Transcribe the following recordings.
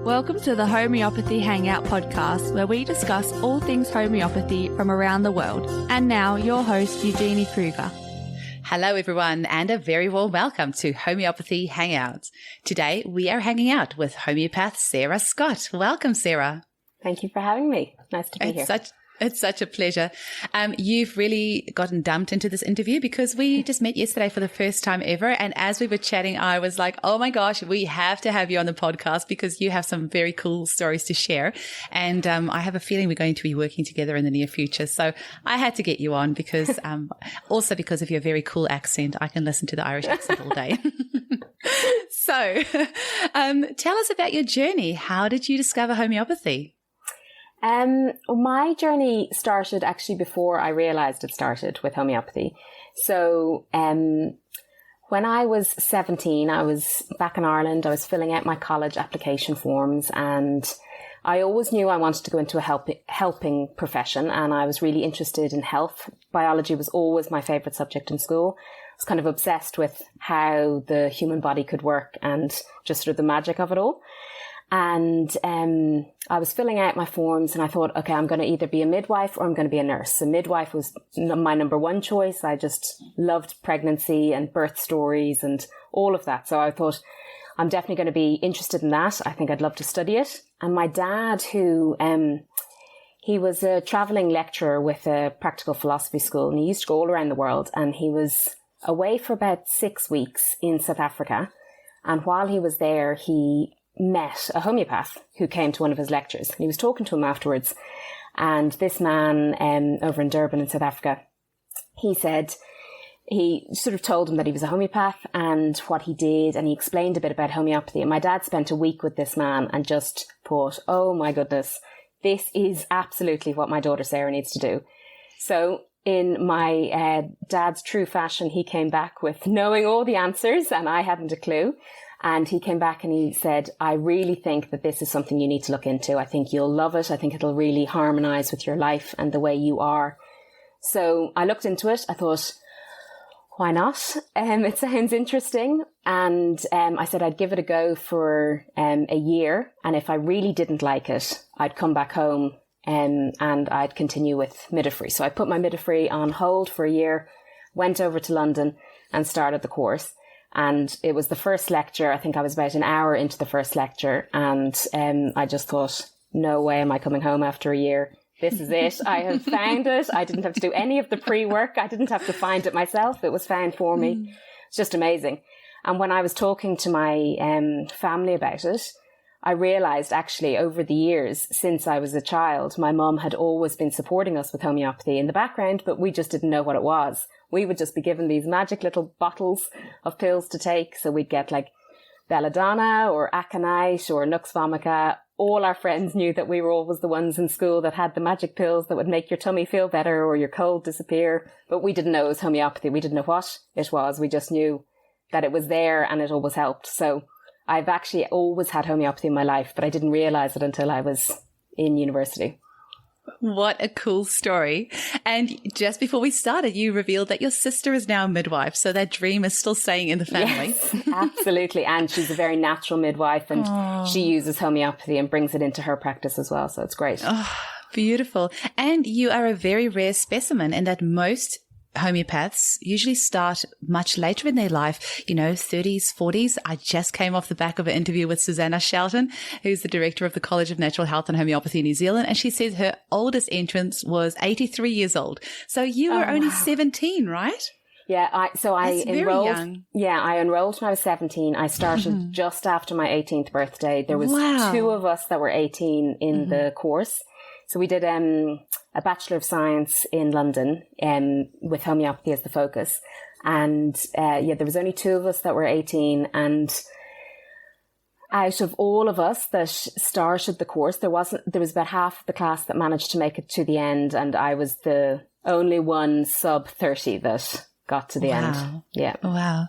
Welcome to the Homeopathy Hangout podcast, where we discuss all things homeopathy from around the world. And now, your host, Eugenie Kruger. Hello, everyone, and a very warm welcome to Homeopathy Hangout. Today, we are hanging out with Homeopath Sarah Scott. Welcome, Sarah. Thank you for having me. Nice to be here. It's such a pleasure. You've really gotten dumped into this interview because we just met yesterday for the first time ever. And as we were chatting, I was like, oh my gosh, we have to have you on the podcast because you have some very cool stories to share. And I have a feeling we're going to be working together in the near future. So I had to get you on because also because of your very cool accent. I can listen to the Irish accent all day. So tell us about your journey. How did you discover homeopathy? My journey started actually before I realized it started with homeopathy. So, when I was 17, I was back in Ireland. I was filling out my college application forms, and I always knew I wanted to go into a helping profession, and I was really interested in health. Biology was always my favorite subject in school. I was kind of obsessed with how the human body could work and just sort of the magic of it all. And I was filling out my forms and I thought, okay, I'm going to either be a midwife or I'm going to be a nurse. So midwife was my number one choice. I just loved pregnancy and birth stories and all of that. So I thought, I'm definitely going to be interested in that. I think I'd love to study it. And my dad, who he was a traveling lecturer with a practical philosophy school, and he used to go all around the world. And he was away for about 6 weeks in South Africa. And while he was there, he met a homeopath who came to one of his lectures. And he was talking to him afterwards. And this man over in Durban in South Africa, he sort of told him that he was a homeopath and what he did. And he explained a bit about homeopathy. And my dad spent a week with this man and just thought, oh my goodness, this is absolutely what my daughter Sarah needs to do. So in my dad's true fashion, he came back with knowing all the answers and I hadn't a clue. And he came back and he said, I really think that this is something you need to look into. I think you'll love it. I think it'll really harmonize with your life and the way you are. So I looked into it. I thought, why not? It sounds interesting. And I said I'd give it a go for a year. And if I really didn't like it, I'd come back home and I'd continue with midwifery. So I put my midwifery on hold for a year, went over to London and started the course. And it was the first lecture. I think I was about an hour into the first lecture. And I just thought, no way am I coming home after a year. This is it. I have found it. I didn't have to do any of the pre-work. I didn't have to find it myself. It was found for me. It's just amazing. And when I was talking to my family about it, I realized actually over the years since I was a child, my mum had always been supporting us with homeopathy in the background, but we just didn't know what it was. We would just be given these magic little bottles of pills to take. So we'd get like belladonna or aconite or nux vomica. All our friends knew that we were always the ones in school that had the magic pills that would make your tummy feel better or your cold disappear. But we didn't know it was homeopathy. We didn't know what it was. We just knew that it was there and it always helped. So I've actually always had homeopathy in my life, but I didn't realize it until I was in university. What a cool story. And just before we started, you revealed that your sister is now a midwife. So that dream is still staying in the family. Yes, absolutely. And she's a very natural midwife and she uses homeopathy and brings it into her practice as well. So it's great. Oh, beautiful. And you are a very rare specimen in that most homeopaths usually start much later in their life, 30s, 40s. I just came off the back of an interview with Susanna Shelton, who's the director of the College of Natural Health and Homeopathy in New Zealand. And she says her oldest entrance was 83 years old. So you were only 17, right? Yeah, I enrolled. Young. Yeah, I enrolled when I was 17. I started just after my 18th birthday. There was two of us that were 18 in the course. So we did a Bachelor of Science in London with homeopathy as the focus. And there was only two of us that were 18. And out of all of us that started the course, there was about half of the class that managed to make it to the end. And I was the only one sub 30 that got to the end. Yeah. Wow.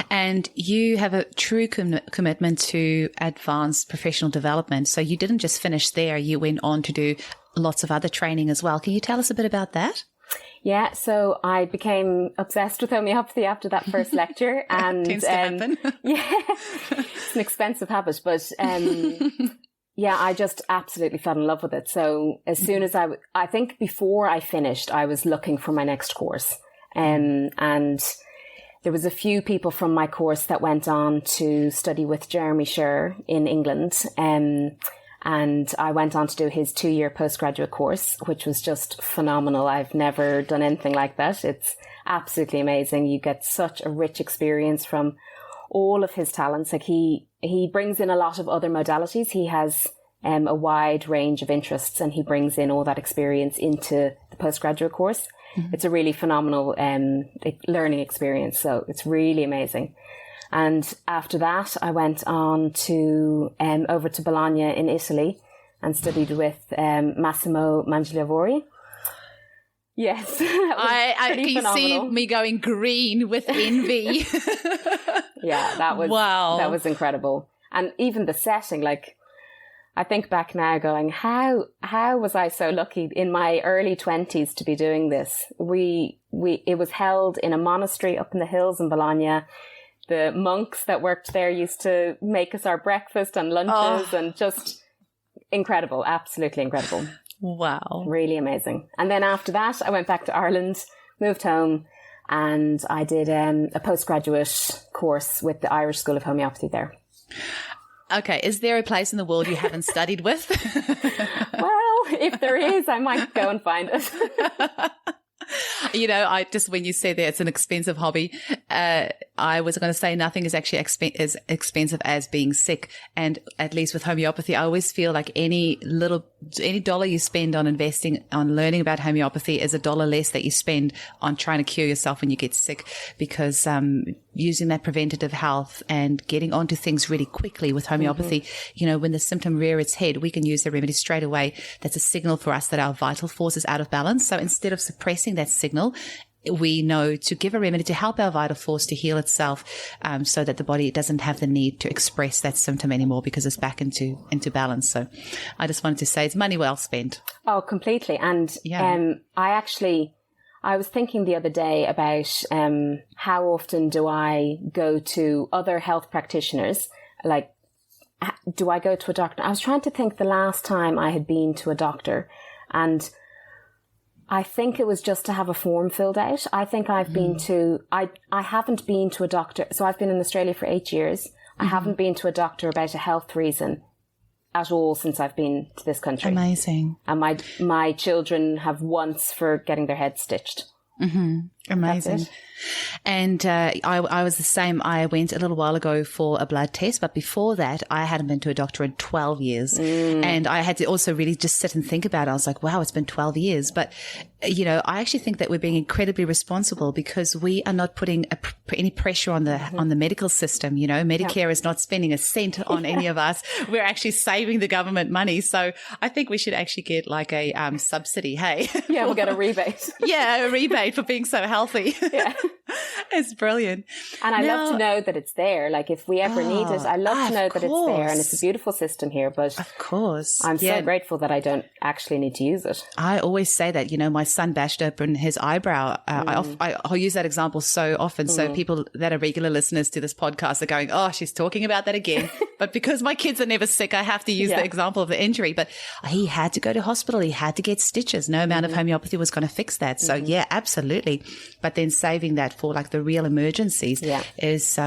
And you have a true commitment to advanced professional development. So you didn't just finish there. You went on to do lots of other training as well. Can you tell us a bit about that? Yeah, so I became obsessed with homeopathy after that first lecture. And tends to happen. Yeah, it's an expensive habit, but yeah, I just absolutely fell in love with it. So as soon as I think before I finished, I was looking for my next course. And there was a few people from my course that went on to study with Jeremy Sher in England. And I went on to do his 2-year postgraduate course, which was just phenomenal. I've never done anything like that. It's absolutely amazing. You get such a rich experience from all of his talents. Like he brings in a lot of other modalities. He has a wide range of interests, and he brings in all that experience into the postgraduate course. Mm-hmm. It's a really phenomenal learning experience. So it's really amazing. And after that, I went on to over to Bologna in Italy and studied with Massimo Mangialavori. Yes, can you see me going green with envy? Yeah, that was wow. That was incredible. And even the setting, like I think back now going, how was I so lucky in my early 20s to be doing this? It was held in a monastery up in the hills in Bologna. The monks that worked there used to make us our breakfast and lunches and just incredible, absolutely incredible. Wow. Really amazing. And then after that, I went back to Ireland, moved home, and I did a postgraduate course with the Irish School of Homeopathy there. Okay. Is there a place in the world you haven't studied with? Well, if there is, I might go and find it. You know, when you say that it's an expensive hobby, I was going to say nothing is actually as expensive as being sick. And at least with homeopathy, I always feel like any dollar you spend on investing, on learning about homeopathy is a dollar less that you spend on trying to cure yourself when you get sick, because, using that preventative health and getting onto things really quickly with homeopathy, you know, when the symptom rears its head, we can use the remedy straight away. That's a signal for us that our vital force is out of balance. So instead of suppressing that signal, we know to give a remedy to help our vital force to heal itself, so that the body doesn't have the need to express that symptom anymore because it's back into balance. So I just wanted to say it's money well spent. Oh, completely. And I was thinking the other day about how often do I go to other health practitioners? Like, do I go to a doctor? I was trying to think the last time I had been to a doctor, and I think it was just to have a form filled out. I think I've been to, I haven't been to a doctor. So I've been in Australia for 8 years. I haven't been to a doctor about a health reason at all since I've been to this country. Amazing. And my children have once for getting their heads stitched. Mm-hmm. Amazing. And I was the same. I went a little while ago for a blood test, but before that, I hadn't been to a doctor in 12 years. And I had to also really just sit and think about it. I was like, wow, it's been 12 years. But, you know, I actually think that we're being incredibly responsible because we are not putting any pressure on the medical system. You know, Medicare is not spending a cent on any of us. We're actually saving the government money. So I think we should actually get like a subsidy. Hey, yeah, we'll get a rebate. Yeah, a rebate for being so healthy. Yeah. It's brilliant. And I love to know that it's there. Like if we ever need it, I love to know that it's there, and it's a beautiful system here. But of course, I'm so grateful that I don't actually need to use it. I always say that, you know, my son bashed open his eyebrow. I'll use that example so often. So people that are regular listeners to this podcast are going, oh, she's talking about that again. But because my kids are never sick, I have to use the example of the injury. But he had to go to hospital. He had to get stitches. No amount of homeopathy was going to fix that. So yeah, absolutely. But then saving that for like the real emergencies is,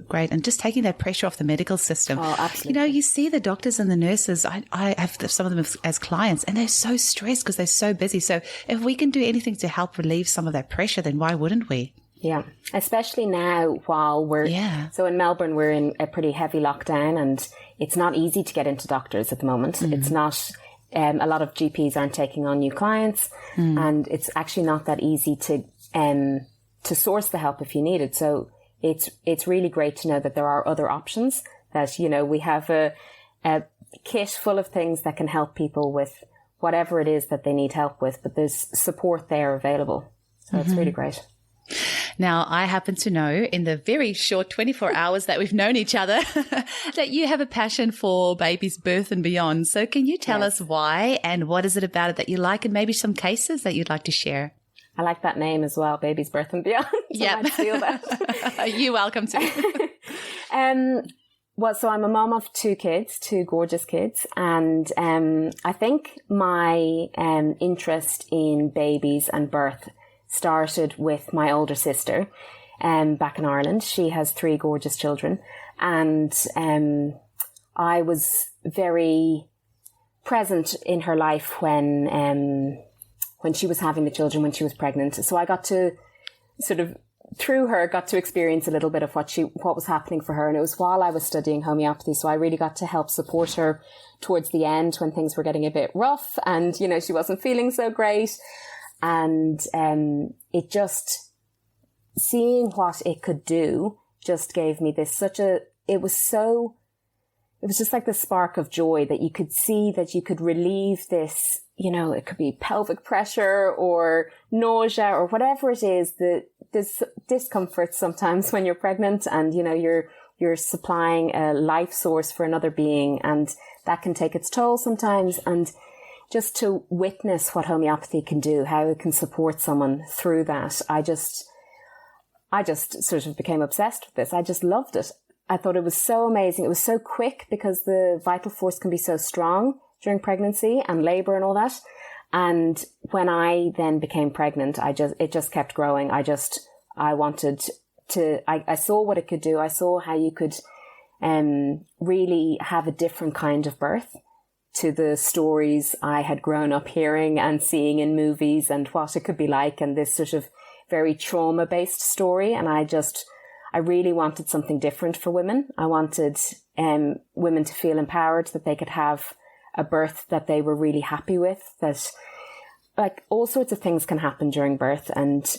great. And just taking that pressure off the medical system. Oh, absolutely. You know, you see the doctors and the nurses, I have some of them as clients, and they're so stressed because they're so busy. So if we can do anything to help relieve some of that pressure, then why wouldn't we? Yeah, especially now while we're, so in Melbourne, we're in a pretty heavy lockdown, and it's not easy to get into doctors at the moment. It's not, a lot of GPs aren't taking on new clients, and it's actually not that easy to source the help if you need it. So it's really great to know that there are other options, that, you know, we have a kit full of things that can help people with whatever it is that they need help with, but there's support there available. So it's really great. Now, I happen to know in the very short 24 hours that we've known each other that you have a passion for baby's birth and beyond. So can you tell us why, and what is it about it that you like, and maybe some cases that you'd like to share? I like that name as well, Baby's Birth and Beyond. Yeah. I feel that. You're welcome to. Well, so I'm a mom of two gorgeous kids. And I think my interest in babies and birth started with my older sister back in Ireland. She has 3 gorgeous children. And I was very present in her life when she was having the children, when she was pregnant. So I got to sort of, through her, got to experience a little bit of what was happening for her. And it was while I was studying homeopathy. So I really got to help support her towards the end when things were getting a bit rough and, you know, she wasn't feeling so great. And it just, seeing what it could do just gave me this it was just like the spark of joy that you could see that you could relieve this, you know, it could be pelvic pressure or nausea or whatever it is, there's discomfort sometimes when you're pregnant and, you know, you're supplying a life source for another being, and that can take its toll sometimes. And just to witness what homeopathy can do, how it can support someone through that, I just sort of became obsessed with this. I just loved it. I thought it was so amazing. It was so quick because the vital force can be so strong during pregnancy and labor and all that. And when I then became pregnant, it just kept growing. I wanted to, I saw what it could do. I saw how you could, really have a different kind of birth to the stories I had grown up hearing and seeing in movies and what it could be like, and this sort of very trauma-based story. And I really wanted something different for women. I wanted women to feel empowered, that they could have a birth that they were really happy with, that like all sorts of things can happen during birth, and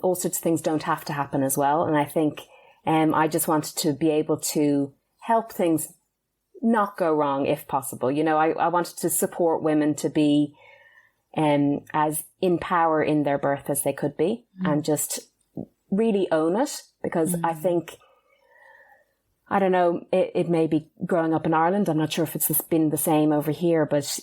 all sorts of things don't have to happen as well. And I think I just wanted to be able to help things not go wrong if possible. You know, I wanted to support women to be as in power in their birth as they could be, and just really own it. Because I think, I don't know, it may be growing up in Ireland. I'm not sure if it's been the same over here, but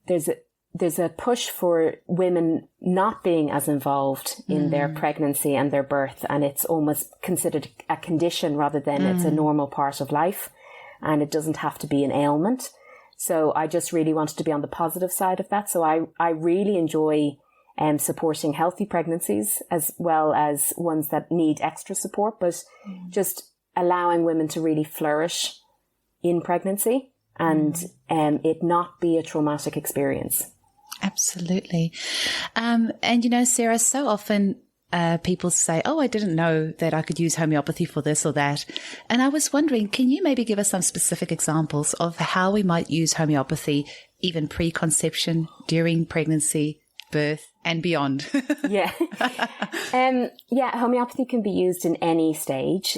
there's a push for women not being as involved in their pregnancy and their birth. And it's almost considered a condition rather than it's a normal part of life. And it doesn't have to be an ailment. So I just really wanted to be on the positive side of that. So I really enjoy supporting healthy pregnancies as well as ones that need extra support, but just allowing women to really flourish in pregnancy and it not be a traumatic experience. Absolutely. And, you know, Sarah, so often people say, oh, I didn't know that I could use homeopathy for this or that. And I was wondering, can you maybe give us some specific examples of how we might use homeopathy even pre-conception, during pregnancy, birth and beyond? Yeah. Homeopathy can be used in any stage.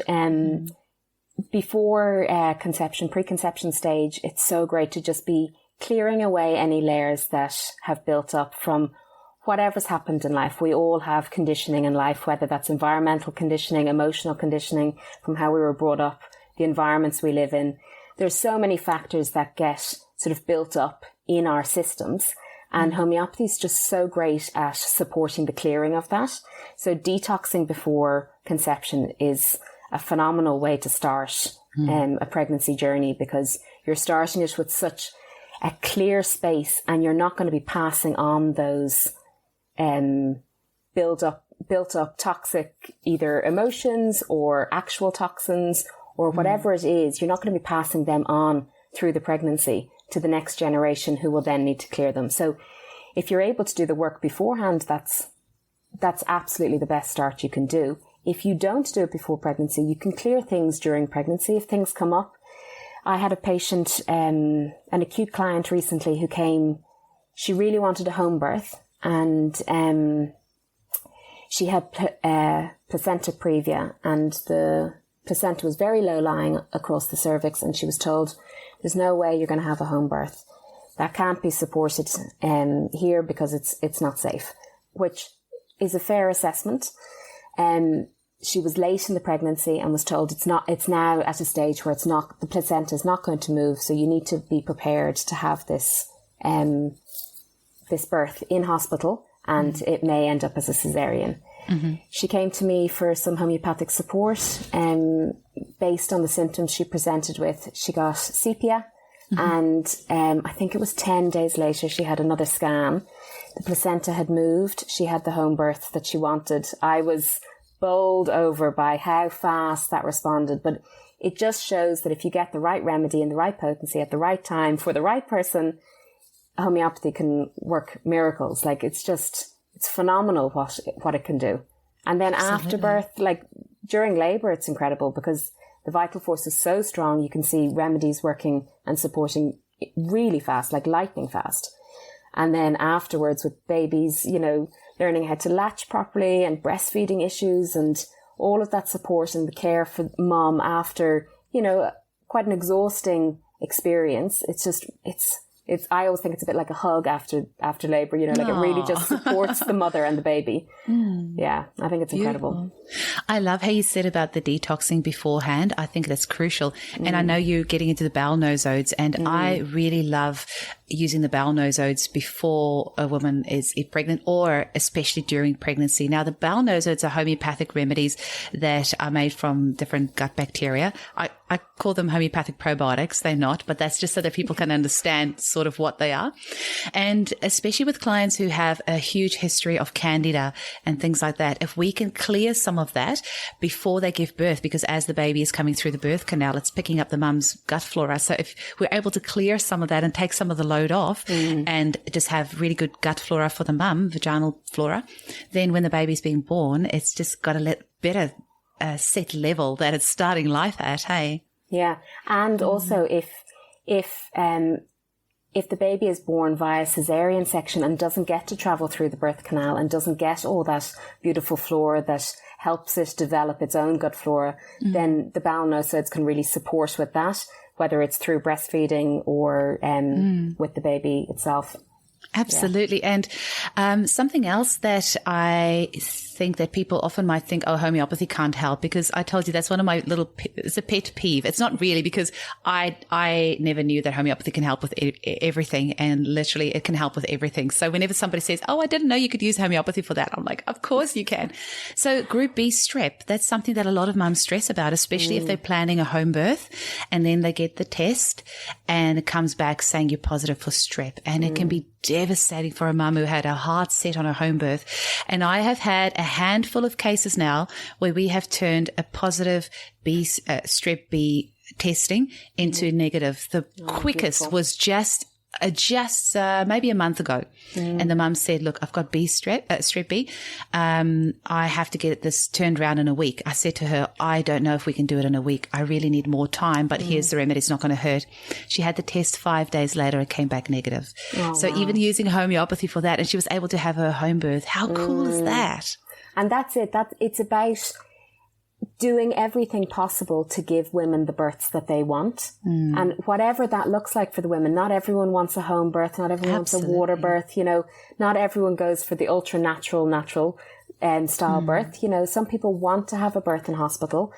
Before conception, preconception stage, it's so great to just be clearing away any layers that have built up from whatever's happened in life. We all have conditioning in life, whether that's environmental conditioning, emotional conditioning from how we were brought up, the environments we live in. There's so many factors that get sort of built up in our systems. And homeopathy is just so great at supporting the clearing of that. So detoxing before conception is a phenomenal way to start a pregnancy journey, because you're starting it with such a clear space, and you're not going to be passing on those built up toxic either emotions or actual toxins or whatever it is. You're not going to be passing them on through the pregnancy to the next generation, who will then need to clear them. So if you're able to do the work beforehand, that's absolutely the best start you can do. If you don't do it before pregnancy, you can clear things during pregnancy if things come up. I had a patient, an acute client recently who came, she really wanted a home birth, and she had placenta previa, and the placenta was very low lying across the cervix, and she was told, there's no way you're going to have a home birth. That can't be supported here because it's not safe, which is a fair assessment. She was late in the pregnancy and was told it's now at a stage where the placenta is not going to move. So you need to be prepared to have this birth in hospital, and it may end up as a cesarean. She came to me for some homeopathic support. Based on the symptoms she presented with, she got sepia. And I think it was 10 days later, she had another scan. The placenta had moved. She had the home birth that she wanted. I was bowled over by how fast that responded. But it just shows that if you get the right remedy and the right potency at the right time for the right person, homeopathy can work miracles. Like, it's phenomenal what it can do. And then after birth, like during labor, it's incredible because the vital force is so strong. You can see remedies working and supporting really fast, like lightning fast. And then afterwards with babies, you know, learning how to latch properly and breastfeeding issues and all of that support and the care for mom after, you know, quite an exhausting experience. I always think it's a bit like a hug after labor, you know, like it really just supports the mother and the baby. Yeah, I think it's incredible. I love how you said about the detoxing beforehand. I think that's crucial. And I know you're getting into the bowel nosodes, and I really love using the bowel nosodes before a woman is pregnant, or especially during pregnancy. Now, the bowel nosodes are homeopathic remedies that are made from different gut bacteria. I call them homeopathic probiotics. They're not, but that's just so that people can understand sort of what they are. And especially with clients who have a huge history of candida and things like that, if we can clear some of that before they give birth, because as the baby is coming through the birth canal, it's picking up the mum's gut flora. So if we're able to clear some of that and take some of the load off and just have really good gut flora for the mum, vaginal flora, then when the baby's being born, it's just got a better set level that it's starting life at, hey? Yeah. And also if the baby is born via cesarean section and doesn't get to travel through the birth canal and doesn't get all that beautiful flora that helps it develop its own gut flora, then the bowel nosodes can really support with that, whether it's through breastfeeding or with the baby itself. Absolutely. Yeah. And something else that I think that people often might think, oh, homeopathy can't help, because I told you that's one of my it's a pet peeve. It's not really, because I never knew that homeopathy can help with everything, and literally it can help with everything. So whenever somebody says, oh, I didn't know you could use homeopathy for that, I'm like, of course you can. So group B strep, that's something that a lot of mums stress about, especially if they're planning a home birth and then they get the test and it comes back saying you're positive for strep, and it can be devastating for a mum who had her heart set on a home birth. And I have had a handful of cases now where we have turned a positive strep B testing into negative. The quickest beautiful. Was just maybe a month ago. And the mum said, look, I've got strep B. I have to get this turned around in a week. I said to her, I don't know if we can do it in a week. I really need more time, but here's the remedy. It's not going to hurt. She had the test 5 days later. It came back negative. So even using homeopathy for that, and she was able to have her home birth. How cool is that? And that's it. It's about doing everything possible to give women the births that they want. And whatever that looks like for the women. Not everyone wants a home birth. Not everyone wants a water birth. You know, not everyone goes for the ultra natural style birth. You know, some people want to have a birth in hospital.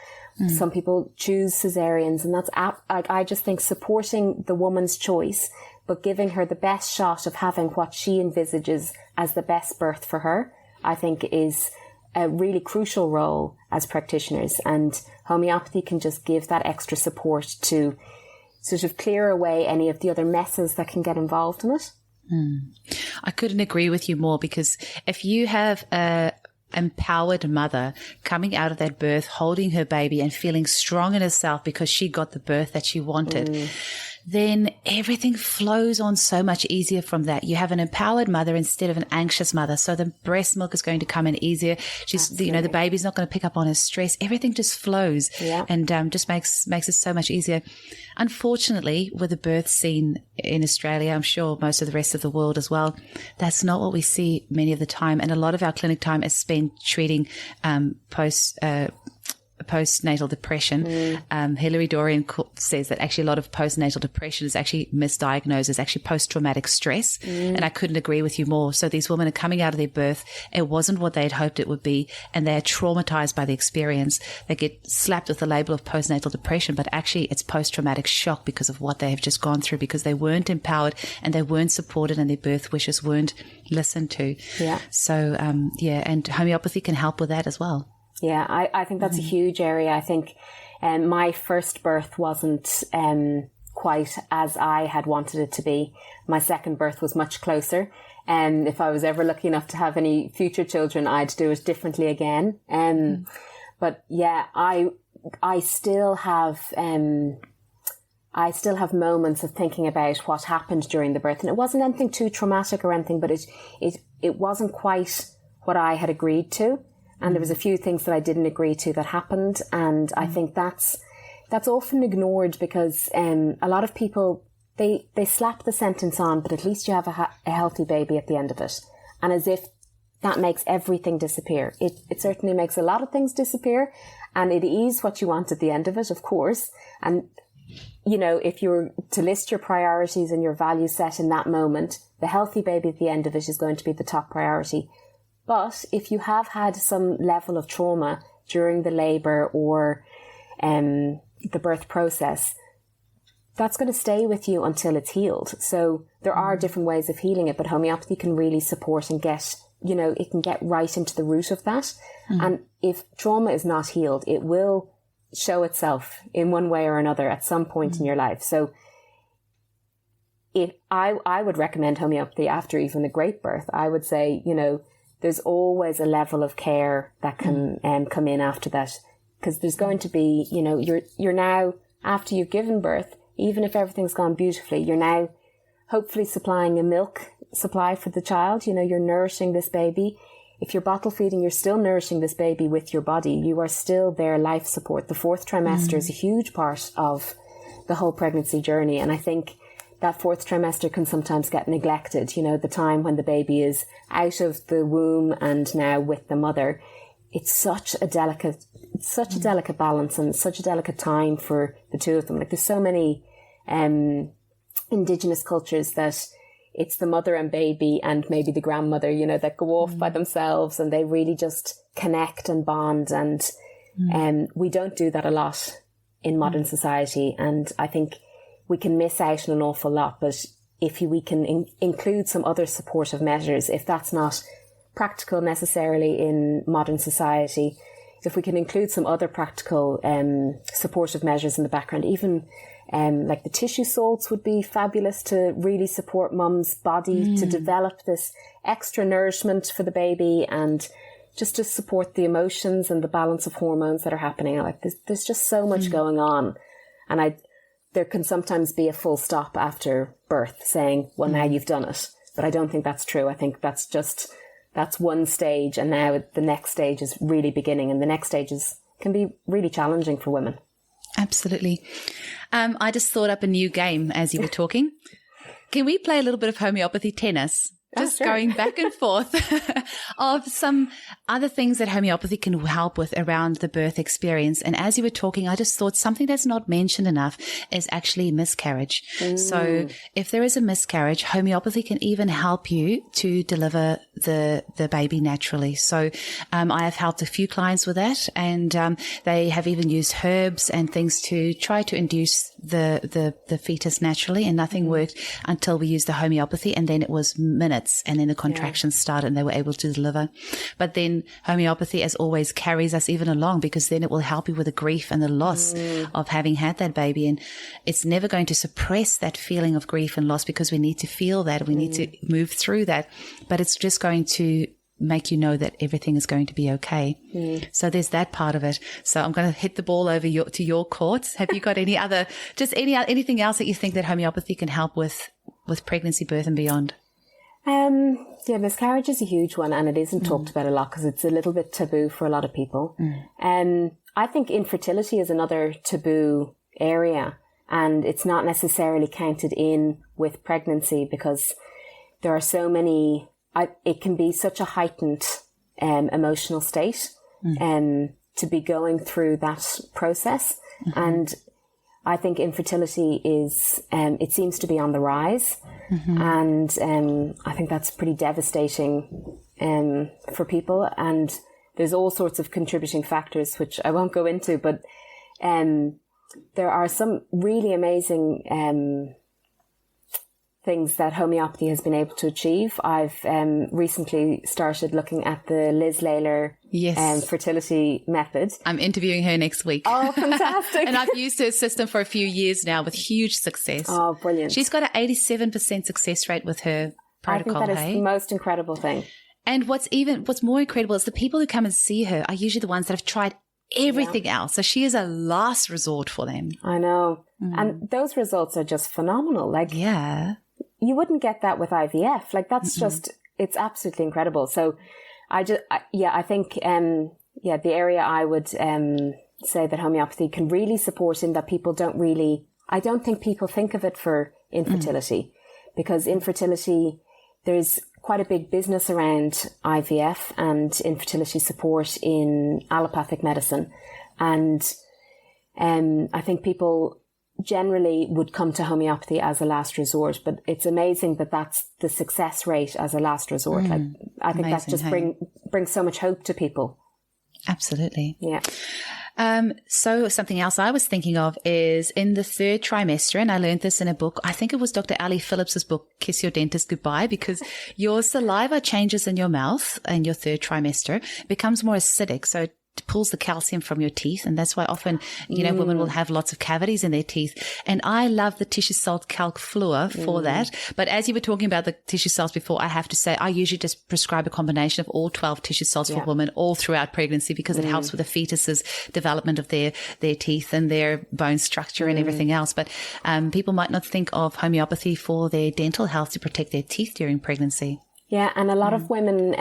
Some people choose cesareans, and that's, I just think supporting the woman's choice, but giving her the best shot of having what she envisages as the best birth for her, I think is a really crucial role as practitioners, and homeopathy can just give that extra support to sort of clear away any of the other messes that can get involved in it. I couldn't agree with you more, because if you have a empowered mother coming out of that birth, holding her baby and feeling strong in herself because she got the birth that she wanted, then everything flows on so much easier from that. You have an empowered mother instead of an anxious mother. So the breast milk is going to come in easier. The baby's not going to pick up on her stress. Everything just flows and just makes it so much easier. Unfortunately, with the birth scene in Australia, I'm sure most of the rest of the world as well, that's not what we see many of the time. And a lot of our clinic time is spent treating postnatal depression. Hilary Dorian says that actually a lot of postnatal depression is actually misdiagnosed as actually post-traumatic stress. And I couldn't agree with you more. So these women are coming out of their birth. It wasn't what they had hoped it would be. And they're traumatized by the experience. They get slapped with the label of postnatal depression, but actually it's post-traumatic shock because of what they have just gone through, because they weren't empowered and they weren't supported and their birth wishes weren't listened to. Yeah. So, and homeopathy can help with that as well. Yeah, I think that's a huge area. I think my first birth wasn't quite as I had wanted it to be. My second birth was much closer. And if I was ever lucky enough to have any future children, I'd do it differently again. But yeah, I still have moments of thinking about what happened during the birth. And it wasn't anything too traumatic or anything, but it wasn't quite what I had agreed to. And there was a few things that I didn't agree to that happened. And I think that's often ignored because a lot of people, they slap the sentence on, but at least you have a healthy baby at the end of it. And as if that makes everything disappear. It certainly makes a lot of things disappear. And it is what you want at the end of it, of course. And, you know, if you're to list your priorities and your value set in that moment, the healthy baby at the end of it is going to be the top priority. But if you have had some level of trauma during the labour or the birth process, that's going to stay with you until it's healed. So there are different ways of healing it, but homeopathy can really support and get, you know, it can get right into the root of that. And if trauma is not healed, it will show itself in one way or another at some point in your life. So if I would recommend homeopathy after even a great birth. I would say, you know, there's always a level of care that can come in after that, because there's going to be, you know, you're now, after you've given birth, even if everything's gone beautifully, you're now hopefully supplying a milk supply for the child. You know, you're nourishing this baby. If you're bottle feeding, you're still nourishing this baby with your body. You are still their life support. The fourth trimester is a huge part of the whole pregnancy journey. And I think that fourth trimester can sometimes get neglected, you know, the time when the baby is out of the womb and now with the mother. It's such a delicate balance and such a delicate time for the two of them. Like there's so many indigenous cultures that it's the mother and baby and maybe the grandmother, you know, that go off by themselves and they really just connect and bond. And we don't do that a lot in modern society. And I think we can miss out on an awful lot, but if we can include some other supportive measures, if that's not practical necessarily in modern society, if we can include some other practical supportive measures in the background, even like the tissue salts would be fabulous to really support mum's body to develop this extra nourishment for the baby and just to support the emotions and the balance of hormones that are happening. Like there's just so much going on. And there can sometimes be a full stop after birth saying, well, now you've done it. But I don't think that's true. I think that's one stage. And now the next stage is really beginning. And the next stage can be really challenging for women. Absolutely. I just thought up a new game as you were talking. Can we play a little bit of homeopathy tennis? Just going back and forth of some other things that homeopathy can help with around the birth experience. And as you were talking, I just thought something that's not mentioned enough is actually miscarriage. So if there is a miscarriage, homeopathy can even help you to deliver the baby naturally. So I have helped a few clients with that, and they have even used herbs and things to try to induce the fetus naturally, and nothing worked until we used the homeopathy, and then it was minutes. And then the contractions started and they were able to deliver. But then homeopathy, as always, carries us even along, because then it will help you with the grief and the loss of having had that baby. And it's never going to suppress that feeling of grief and loss, because we need to feel that. We need to move through that. But it's just going to make you know that everything is going to be okay. So there's that part of it. So I'm going to hit the ball over to your court. Have you got anything else that you think that homeopathy can help with pregnancy, birth and beyond? Miscarriage is a huge one, and it isn't talked about a lot because it's a little bit taboo for a lot of people. I think infertility is another taboo area, and it's not necessarily counted in with pregnancy because there are so many, it can be such a heightened emotional state to be going through that process. And I think infertility is, it seems to be on the rise. And I think that's pretty devastating for people. And there's all sorts of contributing factors, which I won't go into, but there are some really amazing things that homeopathy has been able to achieve. I've recently started looking at the Liz Layler fertility method. I'm interviewing her next week. Oh, fantastic. And I've used her system for a few years now with huge success. Oh, brilliant. She's got an 87% success rate with her protocol. I think that is the most incredible thing. And what's more incredible is the people who come and see her are usually the ones that have tried everything else. So she is a last resort for them. I know. And those results are just phenomenal. Like, you wouldn't get that with IVF. Like, that's just, it's absolutely incredible. So I think, the area I would say that homeopathy can really support in that people don't really, I don't think people think of it for infertility, because infertility, there's quite a big business around IVF and infertility support in allopathic medicine. And I think people generally would come to homeopathy as a last resort, but it's amazing that that's the success rate as a last resort. Like, I think that just brings so much hope to people. Absolutely. Yeah. So something else I was thinking of is in the third trimester, and I learned this in a book. I think it was Dr. Ali Phillips's book, Kiss Your Dentist Goodbye, because your saliva changes in your mouth in your third trimester. It becomes more acidic. So it pulls the calcium from your teeth. And that's why often, women will have lots of cavities in their teeth. And I love the tissue salt calc fluor for that. But as you were talking about the tissue salts before, I have to say, I usually just prescribe a combination of all 12 tissue salts for women all throughout pregnancy, because it helps with the fetus's development of their teeth and their bone structure and everything else. But people might not think of homeopathy for their dental health to protect their teeth during pregnancy. Yeah. And a lot of women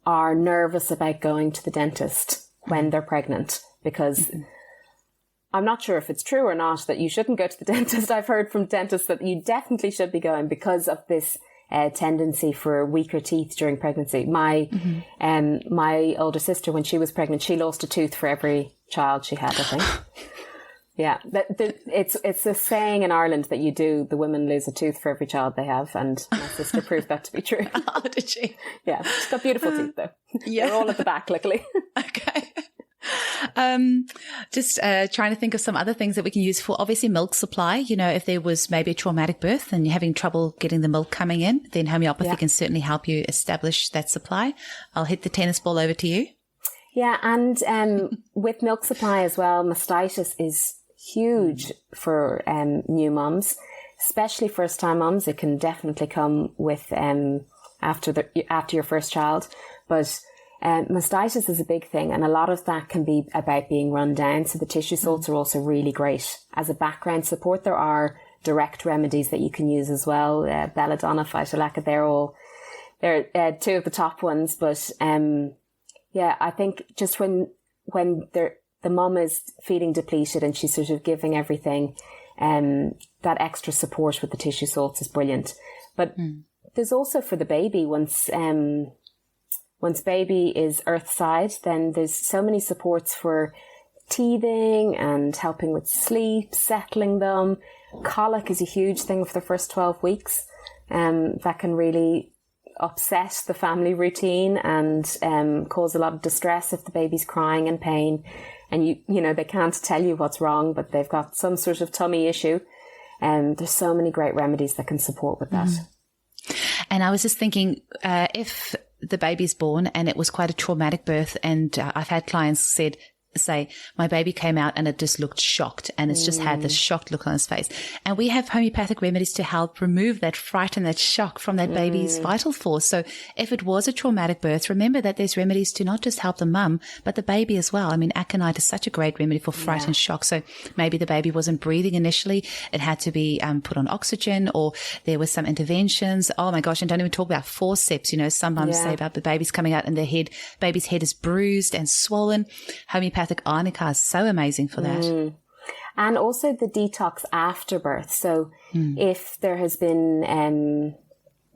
are nervous about going to the dentist when they're pregnant, because I'm not sure if it's true or not that you shouldn't go to the dentist. I've heard from dentists that you definitely should be going because of this tendency for weaker teeth during pregnancy. My older sister, when she was pregnant, she lost a tooth for every child she had, I think. Yeah, it's a saying in Ireland that the women lose a tooth for every child they have, and my sister proved that to be true. Oh, did she? Yeah, she's got beautiful teeth though. Yeah. They're all at the back, luckily. Okay. Just trying to think of some other things that we can use for, obviously, milk supply. You know, if there was maybe a traumatic birth and you're having trouble getting the milk coming in, then homeopathy can certainly help you establish that supply. I'll hit the tennis ball over to you. Yeah, and with milk supply as well, mastitis is huge for new mums, especially first-time mums. It can definitely come with after your first child, but mastitis is a big thing, and a lot of that can be about being run down. So the tissue salts are also really great as a background support. There are direct remedies that you can use as well. Belladonna, Phytolacca, they're two of the top ones. But I think just when the mum is feeling depleted and she's sort of giving everything, that extra support with the tissue salts is brilliant. But there's also for the baby, once baby is earthside, then there's so many supports for teething and helping with sleep, settling them. Colic is a huge thing for the first 12 weeks. That can really upset the family routine and cause a lot of distress if the baby's crying in pain. And you know, they can't tell you what's wrong, but they've got some sort of tummy issue. There's so many great remedies that can support with that. And I was just thinking, if the baby's born and it was quite a traumatic birth, and I've had clients say, my baby came out and it just looked shocked, and it's just had this shocked look on his face. And we have homeopathic remedies to help remove that fright and that shock from that baby's vital force. So if it was a traumatic birth, remember that there's remedies to not just help the mum, but the baby as well. I mean, aconite is such a great remedy for fright and shock. So maybe the baby wasn't breathing initially. It had to be put on oxygen, or there was some interventions. Oh my gosh. And don't even talk about forceps. You know, some mums say about the baby's coming out and baby's head is bruised and swollen. Homeopathic arnica is so amazing for that. And also the detox after birth. So if there has been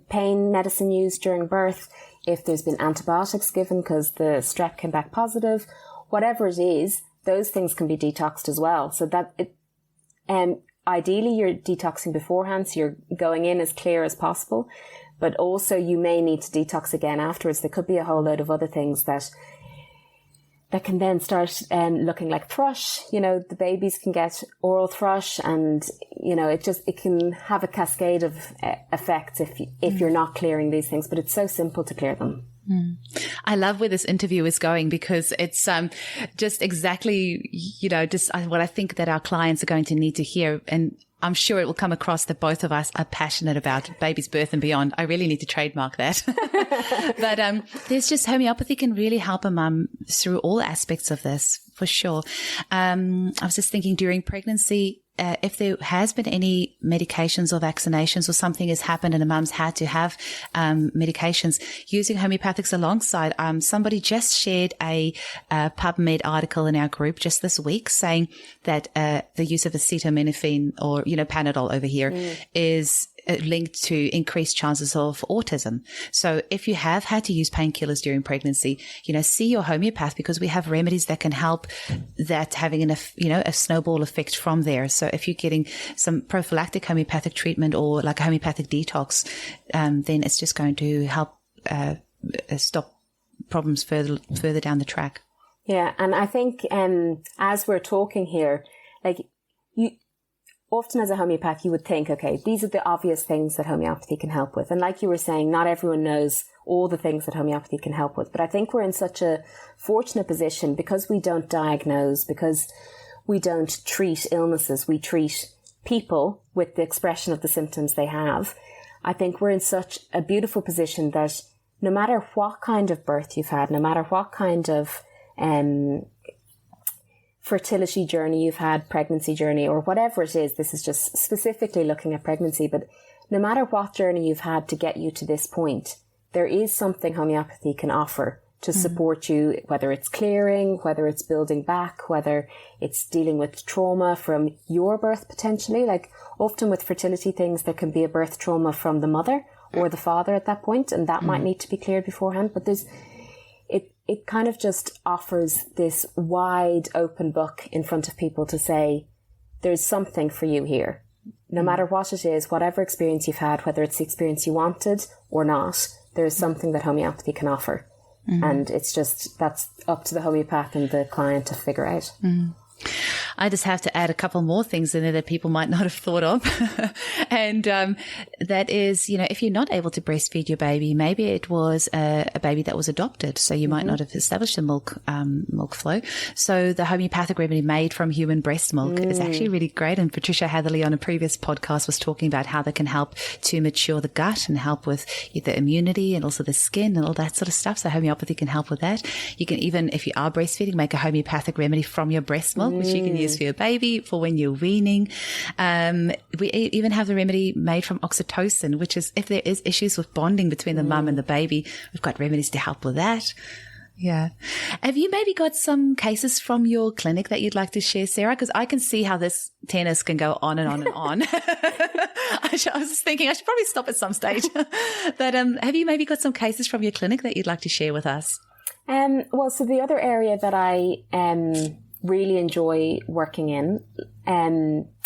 pain medicine used during birth, if there's been antibiotics given because the strep came back positive, whatever it is, those things can be detoxed as well. So that ideally you're detoxing beforehand, so you're going in as clear as possible, but also you may need to detox again afterwards. There could be a whole load of other things that can then start looking like thrush. You know, the babies can get oral thrush, and you know, it can have a cascade of effects if you're not clearing these things. But it's so simple to clear them. I love where this interview is going, because it's just exactly, you know, just what I think that our clients are going to need to hear. And I'm sure it will come across that both of us are passionate about baby's birth and beyond. I really need to trademark that. But there's just homeopathy can really help a mum through all aspects of this, for sure. I was just thinking during pregnancy, if there has been any medications or vaccinations or something has happened and a mum's had to have medications, using homeopathics alongside, somebody just shared a PubMed article in our group just this week saying that the use of acetaminophen, or, you know, Panadol over here, is linked to increased chances of autism. So if you have had to use painkillers during pregnancy, you know, see your homeopath, because we have remedies that can help that having a snowball effect from there. So if you're getting some prophylactic homeopathic treatment or like a homeopathic detox, then it's just going to help stop problems further down the track. Yeah. And I think as we're talking here, like often as a homeopath, you would think, okay, these are the obvious things that homeopathy can help with. And like you were saying, not everyone knows all the things that homeopathy can help with. But I think we're in such a fortunate position because we don't diagnose, because we don't treat illnesses. We treat people with the expression of the symptoms they have. I think we're in such a beautiful position that no matter what kind of birth you've had, no matter what kind of fertility journey you've had, pregnancy journey, or whatever it is, this is just specifically looking at pregnancy, but no matter what journey you've had to get you to this point, there is something homeopathy can offer to support you, whether it's clearing, whether it's building back, whether it's dealing with trauma from your birth potentially. Like often with fertility things, there can be a birth trauma from the mother or the father at that point, and that might need to be cleared beforehand. But it kind of just offers this wide open book in front of people to say, there's something for you here. No matter what it is, whatever experience you've had, whether it's the experience you wanted or not, there is something that homeopathy can offer. And it's just, that's up to the homeopath and the client to figure out. I just have to add a couple more things in there that people might not have thought of. And that is, you know, if you're not able to breastfeed your baby, maybe it was a baby that was adopted. So you might not have established a milk flow. So the homeopathic remedy made from human breast milk is actually really great. And Patricia Hatherley on a previous podcast was talking about how they can help to mature the gut and help with the immunity and also the skin and all that sort of stuff. So homeopathy can help with that. You can even, if you are breastfeeding, make a homeopathic remedy from your breast milk, which you can use for your baby, for when you're weaning. We even have the remedy made from oxytocin, which is if there is issues with bonding between the mum and the baby, we've got remedies to help with that. Yeah. Have you maybe got some cases from your clinic that you'd like to share, Sarah? Because I can see how this tennis can go on and on and on. I was just thinking I should probably stop at some stage. But have you maybe got some cases from your clinic that you'd like to share with us? Well, so the other area that I really enjoy working in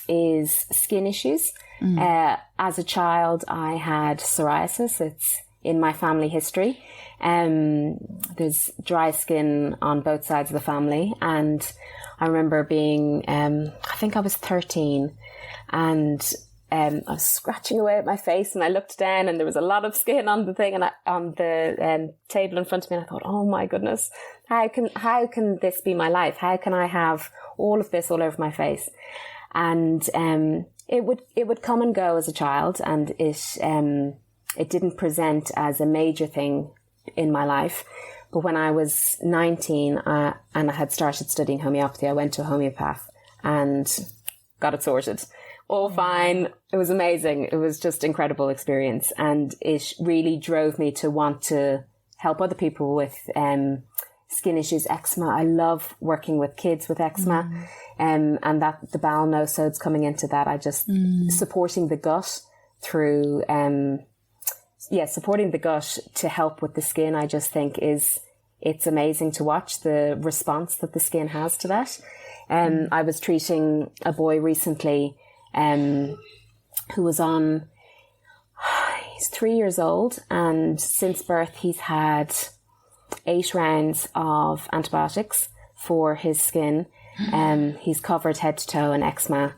is skin issues. As a child, I had psoriasis. It's in my family history. There's dry skin on both sides of the family. And I remember being, I think I was 13, and I was scratching away at my face, and I looked down and there was a lot of skin on the thing and on the table in front of me. And I thought, oh my goodness, how can this be my life? How can I have all of this all over my face? And it would come and go as a child, and it didn't present as a major thing in my life. But when I was 19 and I had started studying homeopathy, I went to a homeopath and got it sorted. All fine. It was amazing. It was just incredible experience. And it really drove me to want to help other people with skin issues, eczema. I love working with kids with eczema. And that the bowel nosodes coming into that. I just supporting the gut through supporting the gut to help with the skin, I just think is it's amazing to watch the response that the skin has to that. I was treating a boy recently who was on, he's 3 years old, and since birth he's had 8 rounds of antibiotics for his skin. He's covered head to toe in eczema.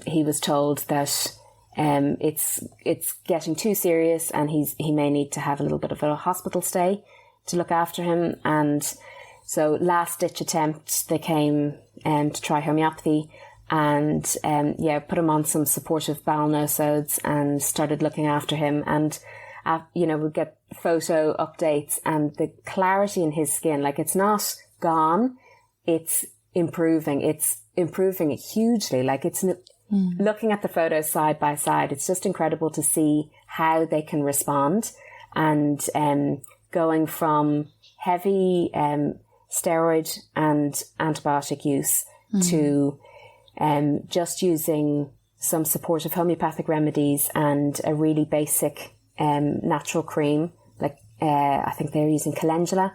He was told that it's getting too serious and he may need to have a little bit of a hospital stay to look after him. And so last ditch attempt, they came to try homeopathy and put him on some supportive bowel nosodes and started looking after him. And we'd get photo updates, and the clarity in his skin, like, it's not gone, it's improving. It's improving hugely. Like, it's looking at the photos side by side, it's just incredible to see how they can respond. And going from heavy steroid and antibiotic use to just using some supportive homeopathic remedies and a really basic natural cream, like I think they're using calendula.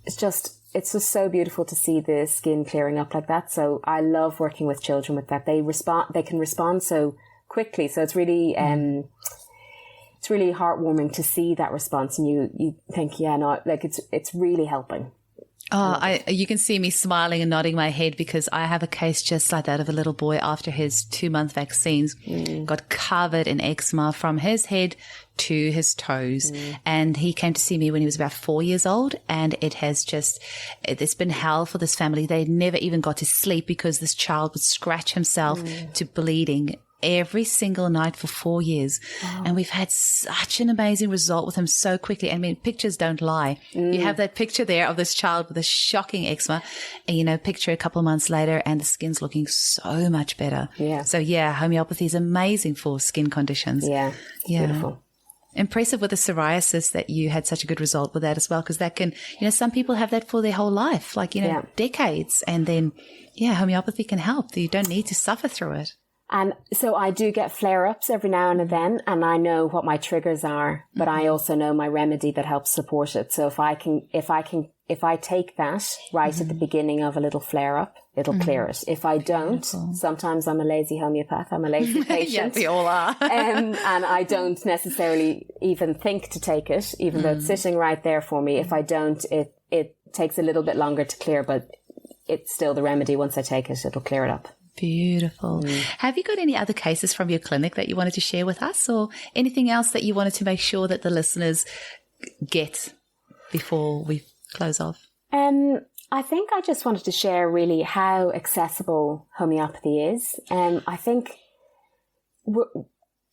It's just so beautiful to see the skin clearing up like that. So I love working with children with that. They can respond so quickly. So it's really it's really heartwarming to see that response, and you think, it's really helping. You can see me smiling and nodding my head, because I have a case just like that of a little boy after his 2-month vaccines, got covered in eczema from his head to his toes. And he came to see me when he was about 4 years old, and it's been hell for this family. They never even got to sleep because this child would scratch himself to bleeding every single night for 4 years. And we've had such an amazing result with him so quickly. I mean, pictures don't lie. You have that picture there of this child with a shocking eczema, and picture a couple of months later and the skin's looking so much better. So homeopathy is amazing for skin conditions. Beautiful. Impressive with the psoriasis that you had such a good result with that as well, because that can, some people have that for their whole life, like, decades. And then, homeopathy can help. You don't need to suffer through it. And so I do get flare-ups every now and then, and I know what my triggers are, but I also know my remedy that helps support it. So if I take that right at the beginning of a little flare-up, it'll clear it. If I don't, sometimes I'm a lazy homeopath, I'm a lazy patient. We all are. And I don't necessarily even think to take it, even though it's sitting right there for me. If I don't, it takes a little bit longer to clear, but it's still the remedy. Once I take it, it'll clear it up. Beautiful. Have you got any other cases from your clinic that you wanted to share with us, or anything else that you wanted to make sure that the listeners get before we close off? I think I just wanted to share really how accessible homeopathy is. I think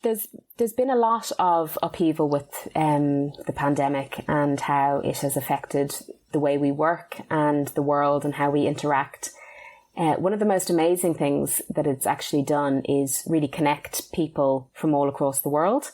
there's been a lot of upheaval with the pandemic and how it has affected the way we work and the world and how we interact. One of the most amazing things that it's actually done is really connect people from all across the world.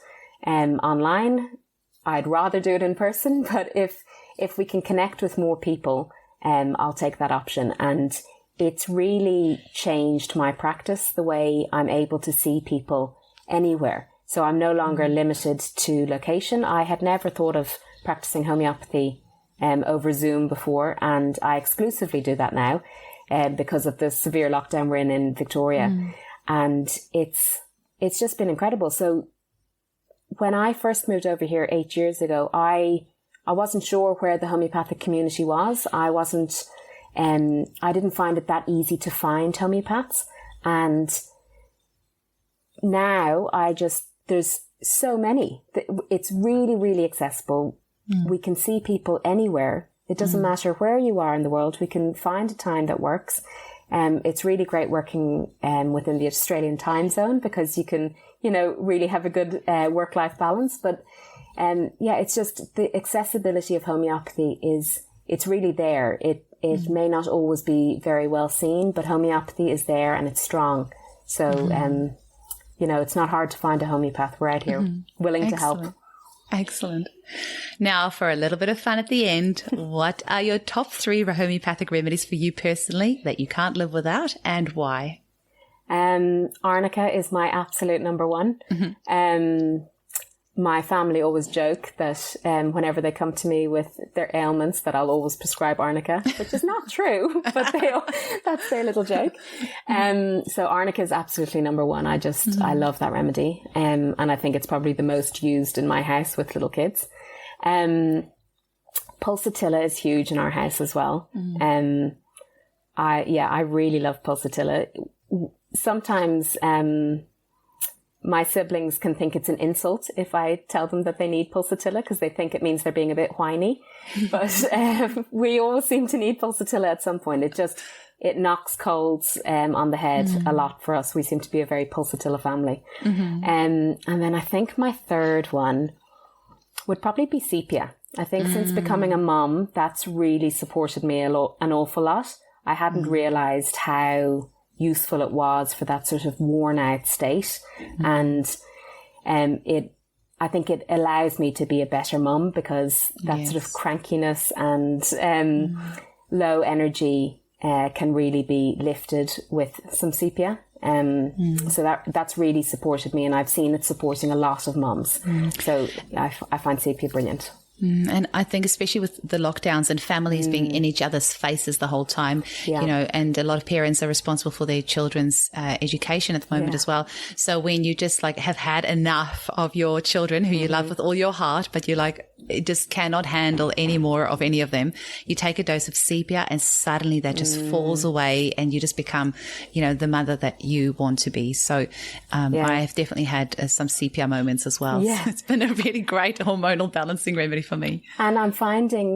Online, I'd rather do it in person, but if we can connect with more people, I'll take that option. And it's really changed my practice, the way I'm able to see people anywhere. So I'm no longer limited to location. I had never thought of practicing homeopathy over Zoom before, and I exclusively do that now. Because of the severe lockdown we're in Victoria. And it's just been incredible. So when I first moved over here 8 years ago, I wasn't sure where the homeopathic community was. I didn't find it that easy to find homeopaths. And now there's so many. It's really, really accessible. We can see people anywhere. It doesn't matter where you are in the world. We can find a time that works. It's really great working within the Australian time zone, because you can, really have a good work-life balance. But it's just the accessibility of homeopathy it's really there. It may not always be very well seen, but homeopathy is there and it's strong. So, it's not hard to find a homeopath. We're out here willing to help. Excellent. Now, for a little bit of fun at the end, what are your top 3 homeopathic remedies for you personally that you can't live without, and why? Arnica is my absolute number one. my family always joke that whenever they come to me with their ailments that I'll always prescribe arnica, which is not true, but that's their little joke. So arnica is absolutely number one. I love that remedy. And I think it's probably the most used in my house with little kids. Pulsatilla is huge in our house as well. I really love pulsatilla. Sometimes my siblings can think it's an insult if I tell them that they need pulsatilla because they think it means they're being a bit whiny. But we all seem to need pulsatilla at some point. It knocks colds on the head a lot for us. We seem to be a very pulsatilla family. And then I think my third one would probably be sepia. I think since becoming a mum, that's really supported me an awful lot. I hadn't realised how useful it was for that sort of worn out state. And I think it allows me to be a better mum because that sort of crankiness and low energy can really be lifted with some sepia. So that's really supported me, and I've seen it supporting a lot of mums. So I find sepia brilliant. And I think especially with the lockdowns and families being in each other's faces the whole time, and a lot of parents are responsible for their children's education at the moment as well. So when you just like have had enough of your children who you love with all your heart, but you're like, it just cannot handle any more of any of them, you take a dose of sepia and suddenly that just falls away and you just become, the mother that you want to be. So I've definitely had some sepia moments as well. Yeah. So it's been a really great hormonal balancing remedy for me. And I'm finding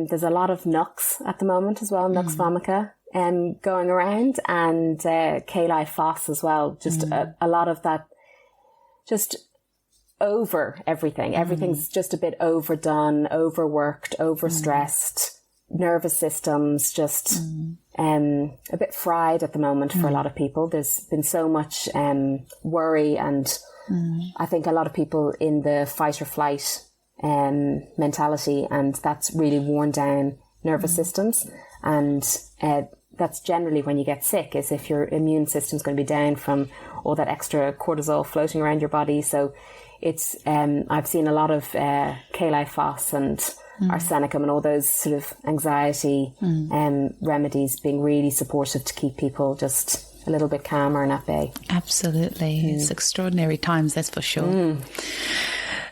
there's a lot of Nux at the moment as well, Nux vomica going around, and Kali Foss as well. Just a lot of that, just over everything. Everything's just a bit overdone, overworked, overstressed. Nervous systems just a bit fried at the moment for a lot of people. There's been so much worry, and I think a lot of people in the fight or flight mentality, and that's really worn down nervous systems. And that's generally when you get sick, is if your immune system's going to be down from all that extra cortisol floating around your body. So it's I've seen a lot of Kali Foss and arsenicum and all those sort of anxiety remedies being really supportive to keep people just a little bit calmer and at bay. Absolutely. It's extraordinary times, that's for sure.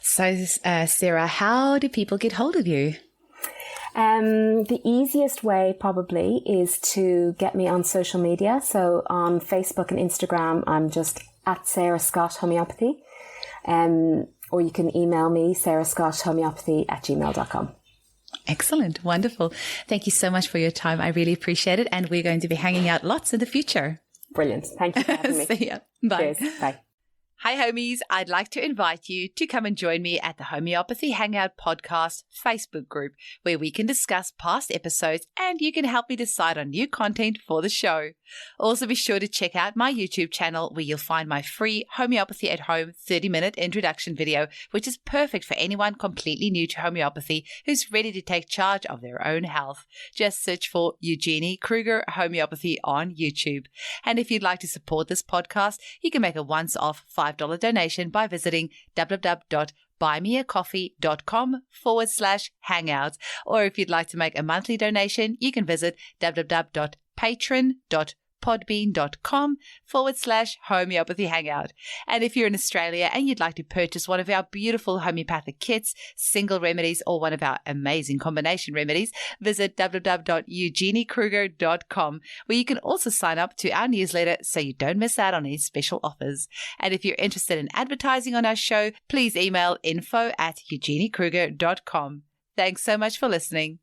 So, Sarah, how do people get hold of you? The easiest way probably is to get me on social media. So on Facebook and Instagram, I'm just at Sarah Scott Homeopathy. Or you can email me, sarahscotthomeopathy@gmail.com. Excellent. Wonderful. Thank you so much for your time. I really appreciate it. And we're going to be hanging out lots in the future. Brilliant. Thank you for having me. See ya. Bye. Cheers. Bye. Hi, homies. I'd like to invite you to come and join me at the Homeopathy Hangout Podcast Facebook group, where we can discuss past episodes and you can help me decide on new content for the show. Also, be sure to check out my YouTube channel, where you'll find my free Homeopathy at Home 30-minute introduction video, which is perfect for anyone completely new to homeopathy who's ready to take charge of their own health. Just search for Eugenie Kruger Homeopathy on YouTube. And if you'd like to support this podcast, you can make a once-off $5 donation by visiting www.buymeacoffee.com/hangouts. Or if you'd like to make a monthly donation, you can visit www.patreon.podbean.com/homeopathy hangout. And if you're in Australia and you'd like to purchase one of our beautiful homeopathic kits, single remedies, or one of our amazing combination remedies, visit www.eugeniekruger.com, where you can also sign up to our newsletter so you don't miss out on any special offers. And if you're interested in advertising on our show, please email info@eugeniekruger.com. Thanks so much for listening.